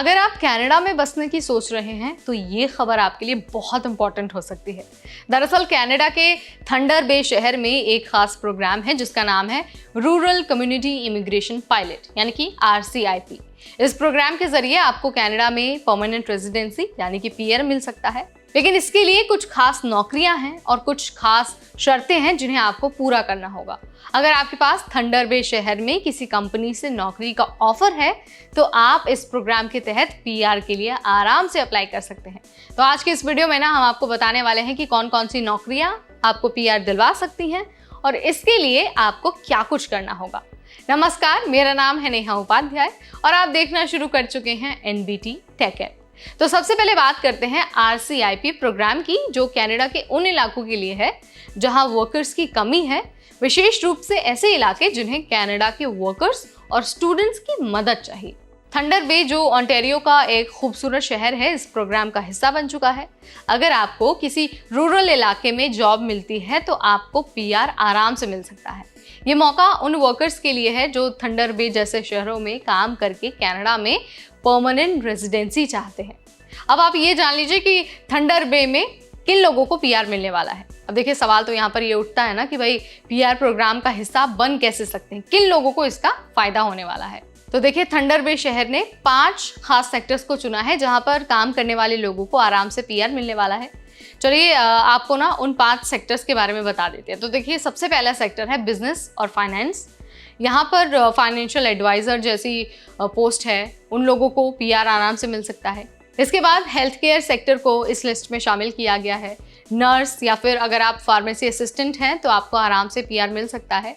अगर आप कनाडा में बसने की सोच रहे हैं तो ये खबर आपके लिए बहुत इंपॉर्टेंट हो सकती है। दरअसल कनाडा के थंडर बे शहर में एक खास प्रोग्राम है जिसका नाम है रूरल कम्युनिटी इमिग्रेशन पायलट यानी कि RCIP। इस प्रोग्राम के जरिए आपको कनाडा में परमानेंट रेजिडेंसी यानी कि PR मिल सकता है, लेकिन इसके लिए कुछ खास नौकरियां हैं और कुछ खास शर्तें हैं जिन्हें आपको पूरा करना होगा। अगर आपके पास थंडर बे शहर में किसी कंपनी से नौकरी का ऑफर है तो आप इस प्रोग्राम के तहत PR के लिए आराम से अप्लाई कर सकते हैं। तो आज के इस वीडियो में हम आपको बताने वाले हैं कि कौन कौन सी नौकरियां आपको PR दिलवा सकती हैं और इसके लिए आपको क्या कुछ करना होगा। नमस्कार, मेरा नाम है नेहा उपाध्याय और आप देखना शुरू कर चुके हैं NBT टेक एड। तो सबसे पहले बात करते हैं RCIP प्रोग्राम की, जो कनाडा के उन इलाकों के लिए है जहां वर्कर्स की कमी है, विशेष रूप से ऐसे इलाके जिन्हें कनाडा के वर्कर्स और स्टूडेंट्स की मदद चाहिए। थंडर बे जो ओंटारियो का एक खूबसूरत शहर है, इस प्रोग्राम का हिस्सा बन चुका है। अगर आपको किसी रूरल इलाके में जॉब मिलती है तो आपको PR आराम से मिल सकता है। ये मौका उन वर्कर्स के लिए है जो थंडर बे जैसे शहरों में काम करके कनाडा में परमानेंट रेजिडेंसी चाहते हैं। अब आप ये जान लीजिए कि थंडर बे में किन लोगों को PR मिलने वाला है। अब देखिए, सवाल तो यहाँ पर ये उठता है ना कि भाई PR प्रोग्राम का हिस्सा बन कैसे सकते हैं, किन लोगों को इसका फायदा होने वाला है। तो देखिए, थंडर बे शहर ने 5 खास सेक्टर्स को चुना है जहाँ पर काम करने वाले लोगों को आराम से PR मिलने वाला है। चलिए आपको ना उन 5 सेक्टर्स के बारे में बता देते हैं। तो देखिए, सबसे पहला सेक्टर है बिजनेस और फाइनेंस। यहाँ पर फाइनेंशियल एडवाइज़र जैसी पोस्ट है, उन लोगों को PR आराम से मिल सकता है। इसके बाद हेल्थ केयर सेक्टर को इस लिस्ट में शामिल किया गया है। नर्स या फिर अगर आप फार्मेसी असिस्टेंट हैं तो आपको आराम से PR मिल सकता है।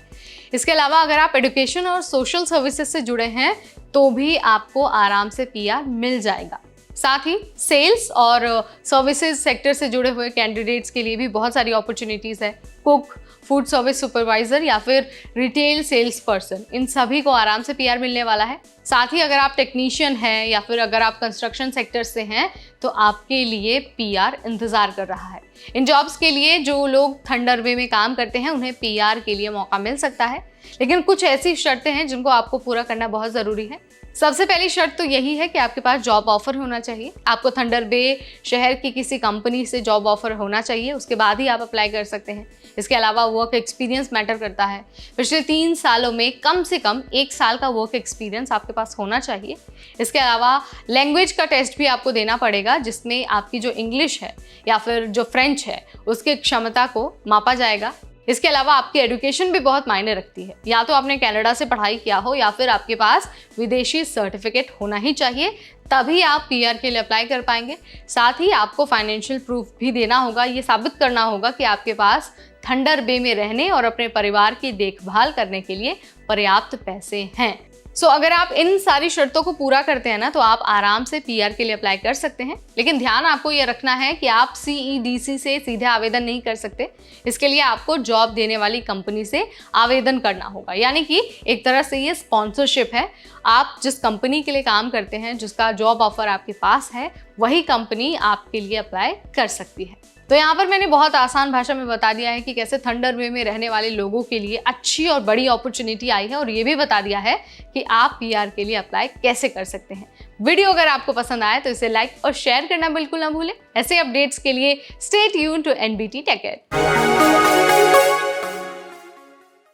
इसके अलावा अगर आप एजुकेशन और सोशल सर्विसेज से जुड़े हैं तो भी आपको आराम से PR मिल जाएगा। साथ ही सेल्स और सर्विसेज सेक्टर से जुड़े हुए कैंडिडेट्स के लिए भी बहुत सारी अपॉर्चुनिटीज़ है। कुक, फूड सर्विस सुपरवाइज़र या फिर रिटेल सेल्स पर्सन, इन सभी को आराम से PR मिलने वाला है। साथ ही अगर आप टेक्नीशियन हैं या फिर अगर आप कंस्ट्रक्शन सेक्टर से हैं तो आपके लिए PR इंतज़ार कर रहा है। इन जॉब्स के लिए जो लोग थंडर बे में काम करते हैं उन्हें PR के लिए मौका मिल सकता है, लेकिन कुछ ऐसी शर्तें हैं जिनको आपको पूरा करना बहुत ज़रूरी है। सबसे पहली शर्त तो यही है कि आपके पास जॉब ऑफर होना चाहिए। आपको थंडर बे शहर की किसी कंपनी से जॉब ऑफर होना चाहिए, उसके बाद ही आप अप्लाई कर सकते हैं। इसके अलावा वर्क एक्सपीरियंस मैटर करता है। पिछले 3 सालों में कम से कम 1 साल का वर्क एक्सपीरियंस आपके पास होना चाहिए। इसके अलावा लैंग्वेज का टेस्ट भी आपको देना पड़ेगा, जिसमें आपकी जो इंग्लिश है या फिर जो फ्रेंच है उसकी क्षमता को मापा जाएगा। इसके अलावा आपकी एजुकेशन भी बहुत मायने रखती है। या तो आपने कनाडा से पढ़ाई किया हो या फिर आपके पास विदेशी सर्टिफिकेट होना ही चाहिए, तभी आप PR के लिए अप्लाई कर पाएंगे। साथ ही आपको फाइनेंशियल प्रूफ भी देना होगा। ये साबित करना होगा कि आपके पास थंडर बे में रहने और अपने परिवार की देखभाल करने के लिए पर्याप्त पैसे हैं। अगर आप इन सारी शर्तों को पूरा करते हैं ना तो आप आराम से PR के लिए अप्लाई कर सकते हैं। लेकिन ध्यान आपको ये रखना है कि आप CEDC से सीधे आवेदन नहीं कर सकते। इसके लिए आपको जॉब देने वाली कंपनी से आवेदन करना होगा, यानी कि एक तरह से ये स्पॉन्सरशिप है। आप जिस कंपनी के लिए काम करते हैं, जिसका जॉब ऑफर आपके पास है, वही कंपनी आपके लिए अप्लाई कर सकती है। तो यहाँ पर मैंने बहुत आसान भाषा में बता दिया है कि कैसे थंडर बे में रहने वाले लोगों के लिए अच्छी और बड़ी अपॉर्चुनिटी आई है, और ये भी बता दिया है कि आप PR के लिए अप्लाई कैसे कर सकते हैं। वीडियो अगर आपको पसंद आए तो इसे लाइक और शेयर करना बिल्कुल ना भूलें। ऐसे अपडेट्स के लिए stay tuned to NBT tech add.